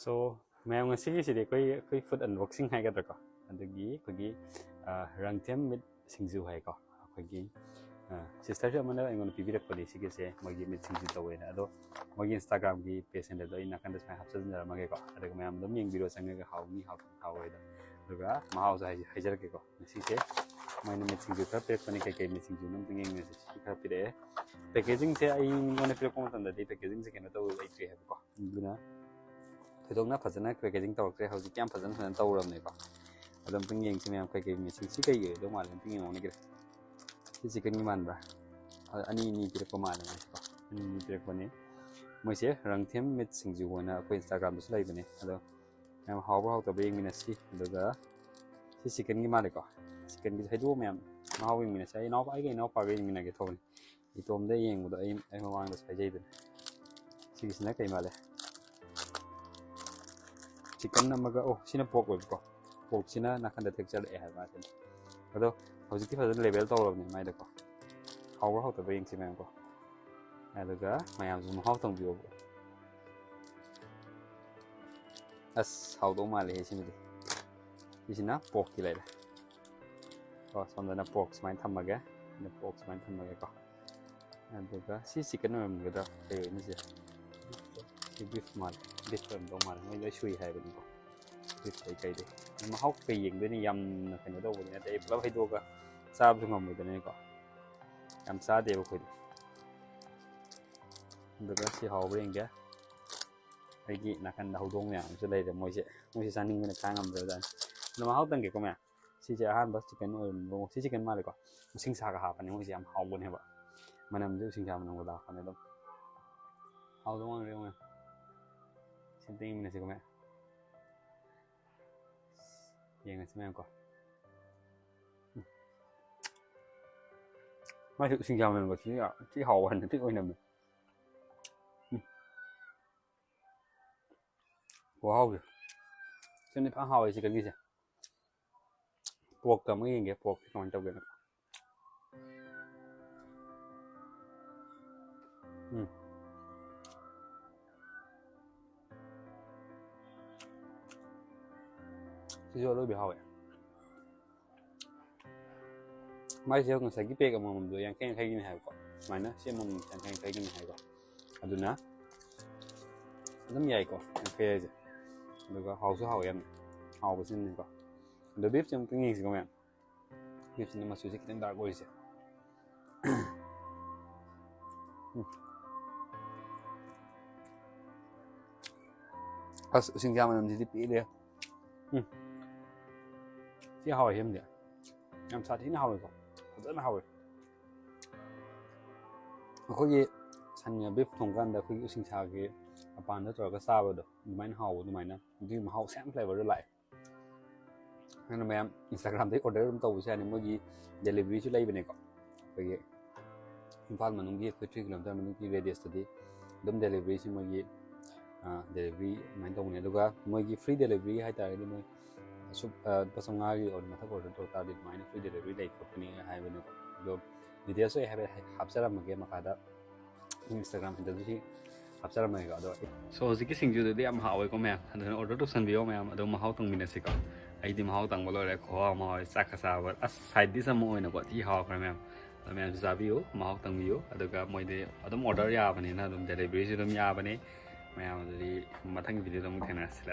So ꯃꯌꯥꯝ ꯉꯁꯤꯒꯤꯁꯤꯗꯤ ꯑꯩꯈꯣꯏ food ꯑꯟꯕꯣꯛꯁꯤꯡ ꯍꯥꯏꯒꯗ꯭ꯔꯥꯀꯣ ꯑꯗꯒꯤ ꯑꯩꯈꯣꯏꯒꯤ ꯔꯪꯊꯦꯝ ꯃꯤꯠ ꯁꯤꯡꯖꯨ ꯍꯥꯏꯀꯣ ꯑꯩꯈꯣꯏꯒꯤ ꯁꯤꯁꯇꯔꯁꯨ ꯑꯃꯅ ꯑꯩꯉꯣꯟꯗ ꯄꯤꯕꯤꯔꯛꯄꯅꯤ ꯁꯤꯒꯤꯁꯦ ꯃꯣꯏꯒꯤ ꯃꯤꯠ ꯁꯤꯡꯖꯨ ꯇꯧꯋꯦꯅ ꯑꯗꯣ ꯃꯣꯏꯒꯤ ꯏꯟꯁꯇꯥꯒ꯭ꯔꯥꯝꯒꯤ ꯄꯦꯖ ꯍꯦꯟꯗꯜꯗꯣ ꯑꯩ ꯅꯥꯀꯟꯗ ꯁꯨꯃꯥꯏꯅ ꯍꯥꯞꯆꯤꯟꯖꯔꯝꯃꯒꯦꯀꯣ ꯑꯗꯨꯒ ꯃꯌꯥꯝ ꯑꯗꯨꯝ ꯌꯦꯡꯕꯤꯔꯣ ꯆꯪꯉꯒ ꯍꯥꯎꯅꯤ ꯍꯥꯎꯔꯣꯏꯗꯣ ꯑꯗꯨꯒ ꯃꯍꯥꯎꯁꯨ ꯍꯥꯏꯖꯔꯛꯀꯦꯀꯣ ꯉꯁꯤꯁꯦ ꯃꯣꯏꯅ ꯃꯤꯠ ꯁꯤꯡꯖꯨ ꯈꯔ ꯄꯤꯔꯛꯄꯅꯤ ꯀꯩꯀꯩ ꯃꯤꯠ ꯁꯤꯡꯖꯨ ꯑꯝꯇꯪ ꯌꯦꯡꯉꯁꯤ ꯁꯤ ꯈꯔ ꯄꯤꯔꯛꯑꯦ ꯄꯦꯀꯦꯖꯤꯡꯁꯦ ꯑꯩꯉꯣꯟꯗ ꯄꯤꯔꯛꯄ ꯃꯇꯝꯗꯗꯤ ꯄꯦꯀꯦꯖꯤꯡꯁꯦ ꯀꯩꯅꯣ ꯇꯧ ꯂꯩꯇ꯭ꯔꯤ ꯍꯥꯏꯕꯀꯣ ꯑꯗꯨꯅ ꯊꯣꯏꯗꯣꯛꯅ ꯐꯖꯅ ꯄꯦꯀꯦꯖꯤꯡ ꯇꯧꯔꯛꯇ꯭ꯔꯦ ꯍꯧꯖꯤꯛ ꯌꯥꯝ ꯐꯖꯅ ꯇꯧꯔꯕꯅꯦꯀꯣ ꯑꯗꯣ ꯑꯝꯇꯪ ꯌꯦꯡꯁꯤ ꯃꯌꯥꯝ ꯀꯩꯀꯩ ꯃꯤꯠꯁꯤꯡ ꯁꯤ ꯀꯩ ꯑꯣꯏꯗꯧ ꯃꯥꯜꯂꯦ ꯑꯝꯇꯪ ꯌꯦꯡꯉꯣꯅꯦ ꯁꯤ ꯆꯤꯛꯀꯟꯒꯤ ꯃꯥꯟꯕ꯭ꯔꯥ ꯑꯅꯤ ꯄꯤꯔꯛꯄ ꯃꯥꯜꯂꯦ ꯃꯣꯏꯁꯦꯀꯣ ꯑꯅꯤ ꯄꯤꯔꯛꯄꯅꯤ ꯃꯣꯏꯁꯦ ꯔꯪꯊꯦꯝ ꯃꯤꯠ ꯁꯤꯡꯖꯨ ꯑꯣꯏꯅ ꯑꯩꯈꯣꯏ ꯏꯟꯁꯇꯥꯒ꯭ꯔꯥꯝꯗꯁꯨ ꯂꯩꯕꯅꯦ ꯑꯗꯣ ꯌꯥꯝ ꯍꯥꯎꯕ꯭ꯔꯥ ꯍꯥꯎꯇꯕ꯭ꯔꯥ ꯌꯦꯡꯃꯤꯟꯅꯁꯤ ꯑꯗꯨꯒ ꯁꯤ ꯆꯤꯛꯀꯟꯒꯤ ꯃꯥꯜꯂꯦꯀꯣ ꯆꯤꯛꯀꯟꯒꯤꯁꯦ ꯍꯩꯗꯣꯛꯑ ꯃꯌꯥꯝ ꯃꯍꯥꯎ ꯌꯦꯡꯃꯤꯟꯅꯁꯤ ꯑꯩꯒ ꯏꯅꯥꯎꯄꯥꯒ ꯌꯦꯡꯃꯤꯟꯅꯒꯦ ꯊꯧꯕꯅꯤ ꯏꯇꯣꯝꯗ ꯌꯦꯡꯕꯗꯣ ꯑꯩ ꯃꯃꯥꯡꯗꯁꯨ ꯍꯥꯏꯖꯩꯗꯅ ꯁꯤꯒꯤꯁꯤꯅ ꯀꯩ ꯃꯥꯜꯂꯦ ꯆꯤꯛꯀꯟ ꯑꯃꯒ ꯁꯤꯅ ꯄꯣꯛ ꯑꯣꯏꯕꯀꯣ ꯄꯣꯛꯁꯤꯅ ꯅꯥꯀꯟꯗ ꯊꯦꯛꯆꯔꯛꯑꯦ ꯍꯥꯏꯕ ꯉꯥꯛꯇꯅꯤ ꯑꯗꯣ ꯍꯧꯖꯤꯛꯇꯤ ꯐꯖꯅ ꯂꯦꯕꯦꯜ ꯇꯧꯔꯕꯅꯤ ꯃꯥꯏꯗꯀꯣ ꯍꯥꯎꯕ꯭ꯔꯥ ꯍꯥꯎꯇꯕ꯭ꯔꯥ ꯌꯦꯡꯁꯤ ꯃꯌꯥꯝꯀꯣ ꯑꯗꯨꯒ ꯃꯌꯥꯝꯁꯨ ꯃꯍꯥꯎ ꯇꯪꯕꯤꯌꯣꯕ ꯑꯁ ꯍꯥꯎꯗꯧ ꯃꯥꯜꯂꯦ ꯁꯤꯃꯗꯤ ꯁꯤꯁꯤꯅ ꯄꯣꯛꯀꯤ ꯂꯩꯔꯦ ꯁꯣꯝꯗꯅ ꯄꯣꯛ ꯁꯨꯃꯥꯏꯅ ꯊꯝꯃꯒꯦ ꯄꯣꯛ ꯁꯨꯃꯥꯏꯅ ꯊꯝꯃꯒꯦꯀꯣ ꯑꯗꯨꯒ ꯁꯤ ꯆꯤꯛꯀꯟ ꯑꯣꯏꯔꯝꯒꯗ꯭ꯔꯥ ꯀꯩ ꯑꯣꯏꯅꯤꯁꯦ ꯁꯤ ꯕꯤꯐ ꯃꯥꯜꯂꯦ ꯕꯤꯐ ꯑꯣꯏꯔꯝꯗꯧ ꯃꯥꯜꯂꯦ ꯃꯣꯏ ꯂꯣꯏ ꯁꯨꯏ ꯍꯥꯏꯕꯅꯤꯀꯣ ꯕꯤꯐ ꯀꯩꯗꯩ ꯃꯍꯥꯎ ꯀꯩ ꯌꯦꯡꯗꯣꯏꯅꯤ ꯌꯥꯝꯅ ꯀꯩꯅꯣ ꯇꯧꯕꯅꯤ ꯅꯠꯇꯦ ꯑꯩ ꯄꯨꯂꯞ ꯍꯩꯗꯣꯛꯑꯒ ꯆꯥꯕꯁꯨ ꯉꯝꯃꯣꯏꯗꯅꯀꯣ ꯌꯥꯝ ꯆꯥꯗꯦꯕ ꯑꯩꯈꯣꯏꯗꯤ ꯑꯗꯨꯒ ꯁꯤ ꯍꯥꯎꯕ꯭ꯔꯥ ꯌꯦꯡꯒꯦ ꯑꯩꯒꯤ ꯅꯥꯀꯟꯗ ꯍꯧꯗꯣꯡ ꯃꯌꯥꯝ ꯑꯃꯁꯨ ꯂꯩꯔꯦ ꯃꯣꯏꯁꯦ ꯆꯥꯅꯤꯡꯕꯅ ꯈꯥꯡ ꯉꯝꯗ꯭ꯔꯕꯖꯥꯠꯅꯤ ꯑꯗꯣ ꯃꯍꯥꯎ ꯇꯪꯒꯦꯀꯣ ꯃꯌꯥꯝ ꯁꯤꯁꯦ ꯑꯍꯥꯟꯕ ꯆꯤꯛꯀꯟ ꯑꯣꯏꯔꯝꯕ ꯁꯤ ꯆꯤꯛꯀꯟ ꯃꯥꯜꯂꯦꯀꯣ ꯎꯁꯤꯡꯁꯥꯒ ꯍꯥꯞꯄꯅꯦ ꯃꯣꯏꯁꯦ ꯌꯥꯝ ꯍꯥꯎꯕꯅꯦꯕ ꯃꯅꯝꯁꯦ ꯎꯁꯤꯡꯁꯥ ꯃꯅꯝꯒ ꯂꯥꯛꯄꯅꯦ ꯑꯗꯨꯝ ꯍꯥꯎꯗꯧ ꯃꯥꯟꯕ꯭ꯔ ꯌꯦꯡꯉꯨ ꯁꯤꯝꯇ ꯌꯦꯡꯃꯤꯟꯅꯁꯤꯀꯣ ꯃꯌꯥꯝ ꯌꯦꯡꯉꯁꯤ ꯃꯌꯥꯝꯀꯣ ꯃꯥꯁꯦ ꯎꯁꯤꯡꯁꯥ ꯃꯅꯝꯒ ꯊꯤ ꯍꯥꯎꯕ ꯍꯟꯅ ꯊꯤ ꯑꯣꯏꯅꯝꯃꯦ ꯋꯥꯍꯥꯎꯁꯦ ꯁꯤꯃꯗꯤ ꯐꯖꯅ ꯍꯥꯎꯋꯦ ꯆꯤꯛꯀꯟꯒꯤꯁꯦ ꯄꯣꯛꯇ ꯑꯃꯨꯛ ꯌꯦꯡꯒꯦ ꯄꯣꯛꯁꯦ ꯀꯃꯥꯏꯅ ꯇꯧꯒꯦꯅ ꯁꯤꯁꯨ ꯑꯔꯣꯏꯕꯤ ꯍꯥꯎꯋꯦ ꯃꯥꯏꯁꯦ ꯉꯁꯥꯏꯒꯤ ꯄꯦꯛ ꯑꯃꯃꯝꯗꯣ ꯌꯥꯡꯈꯩꯒꯤꯅꯤ ꯍꯥꯏꯕꯀꯣ ꯁꯨꯃꯥꯏꯅ ꯁꯤ ꯑꯃꯃꯝ ꯌꯥꯡꯈꯩꯒꯤꯅꯤ ꯍꯥꯏꯕ ꯑꯗꯨꯅ ꯑꯗꯨꯝ ꯌꯥꯏꯀꯣ ꯌꯥꯡꯈꯩ ꯍꯥꯏꯁꯦ ꯑꯗꯨꯒ ꯍꯥꯎꯁꯨ ꯍꯥꯎꯋꯦ ꯌꯥꯝꯅ ꯍꯥꯎꯕꯁꯤꯅꯅꯤꯀꯣ ꯑꯗꯣ ꯕꯤꯐꯁꯦ ꯑꯃꯨꯛꯇꯪ ꯌꯦꯡꯁꯤꯀꯣ ꯃꯌꯥꯝ ꯕꯤꯐꯁꯤꯅ ꯃꯆꯨꯁꯦ ꯈꯤꯇꯪ ꯗꯥꯔꯛ ꯑꯣꯏꯔꯤꯁꯦ ꯑꯁ ꯎꯁꯤꯡꯁꯥ ꯃꯅꯝꯁꯤꯗꯤ ꯄꯦꯜꯂꯦ ꯁꯤ ꯍꯥꯎꯋꯦ ꯁꯤꯃꯗꯤ ꯌꯥꯝ ꯁꯥꯊꯤꯅ ꯍꯥꯎꯋꯦꯀꯣ ꯐꯖꯅ ꯍꯥꯎꯋꯦ ꯑꯩꯈꯣꯏꯒꯤ ꯁꯟꯒ ꯕꯤꯐ ꯊꯣꯡꯀꯥꯟꯗ ꯑꯩꯈꯣꯏꯒꯤ ꯎꯁꯤꯡꯁꯥꯒꯤ ꯃꯄꯥꯟꯗ ꯇꯧꯔꯒ ꯆꯥꯕꯗꯣ ꯑꯗꯨꯃꯥꯏꯅ ꯍꯥꯎꯕ ꯑꯗꯨꯃꯥꯏꯅ ꯑꯗꯨꯒꯤ ꯃꯍꯥꯎ ꯁꯦꯝ ꯐ꯭ꯂꯦꯕꯔꯗꯣ ꯂꯥꯛꯑꯦ ꯑꯗꯨꯅ ꯃꯌꯥꯝ ꯏꯟꯁꯇꯥꯒ꯭ꯔꯥꯝꯗꯒꯤ ꯑꯣꯔꯗꯔ ꯑꯗꯨꯝ ꯇꯧꯕꯁꯨ ꯌꯥꯅꯤ ꯃꯣꯏꯒꯤ ꯗꯦꯂꯤꯚꯔꯤꯁꯨ ꯂꯩꯕꯅꯦꯀꯣ ꯑꯩꯈꯣꯏꯒꯤ ꯏꯝꯐꯥꯜ ꯃꯅꯨꯡꯒꯤ ꯑꯩꯈꯣꯏ 3 ꯀꯤꯂꯣꯃꯤꯇꯔ ꯃꯅꯨꯡꯒꯤ ꯔꯦꯗꯤꯌꯁꯇꯗꯤ ꯑꯗꯨꯝ ꯗꯦꯂꯤꯚꯔꯤꯁꯤ ꯃꯣꯏꯒꯤ ꯗꯦꯂꯤꯚꯔꯤ ꯑꯗꯨꯃꯥꯏꯅ ꯇꯧꯕꯅꯦ ꯑꯗꯨꯒ ꯃꯣꯏꯒꯤ ꯐ꯭ꯔꯤ ꯗꯦꯂꯤꯚꯔꯤ ꯍꯥꯏꯇꯥꯔꯒꯗꯤ ꯃꯣꯏ ꯂꯨꯄꯥ 500ꯒꯤ ꯃꯊꯛ ꯑꯣꯔꯗꯔ ꯇꯧ ꯇꯥꯔꯗꯤ ꯑꯗꯨꯃꯥꯏꯅ ꯐ꯭ꯔꯤ ꯗꯦꯂꯤꯚꯔꯤ ꯂꯩ ꯈꯣꯠꯄꯅꯤ ꯍꯥꯏꯕꯅꯦꯀꯣ ꯑꯗꯣ ꯗꯤꯇꯦꯜꯁꯁꯨ ꯑꯩ ꯍꯥꯏꯐꯦꯠ ꯍꯥꯞꯆꯔꯝꯃꯒꯦ ꯃꯈꯥꯗ ꯏꯟꯁꯇꯥꯒ꯭ꯔꯥꯝ ꯍꯦꯟꯗꯜꯗꯨꯁꯨ ꯍꯥꯞꯆꯔꯝꯃꯒꯦꯀꯣ ꯑꯗꯣ ꯁꯣ ꯍꯧꯖꯤꯛꯀꯤ ꯁꯤꯡꯖꯨꯗꯨꯗꯤ ꯌꯥꯝ ꯍꯥꯎꯋꯦꯀꯣ ꯃꯌꯥꯝ ꯑꯗꯨꯅ ꯑꯣꯔꯗꯔ ꯇꯧꯁꯟꯕꯤꯌꯣ ꯃꯌꯥꯝ ꯑꯗꯣ ꯃꯍꯥꯎ ꯇꯪꯃꯤꯟꯅꯁꯤꯀꯣ ꯑꯩꯗꯤ ꯃꯍꯥꯎ ꯇꯪꯕ ꯂꯣꯏꯔꯦ ꯈꯨꯍꯥꯎ ꯑꯃ ꯍꯥꯎꯋꯦ ꯆꯥꯛꯀ ꯆꯥꯕ ꯑꯁ ꯁꯥꯏꯠ ꯗꯤꯁ ꯑꯃ ꯑꯣꯏꯅꯀꯣ ꯊꯤ ꯍꯥꯎꯈ꯭ꯔꯦ ꯃꯌꯥꯝ ꯑꯗꯣ ꯃꯌꯥꯝꯁꯨ ꯆꯥꯕꯤꯌꯨ ꯃꯍꯥꯎ ꯇꯪꯕꯤꯌꯨ ꯑꯗꯨꯒ ꯃꯣꯏꯗꯤ ꯑꯗꯨꯝ ꯑꯣꯔꯗꯔ ꯌꯥꯕꯅꯤꯅ ꯑꯗꯨꯝ ꯗꯦꯂꯤꯚꯔꯤꯁꯨ ꯑꯗꯨꯝ ꯌꯥꯕꯅꯤ ꯃꯌꯥꯝ ꯑꯗꯨꯗꯤ ꯃꯊꯪꯒꯤ ꯚꯤꯗꯤꯑꯣꯗ ꯑꯃꯨꯛ ꯊꯦꯡꯅꯔꯁꯤ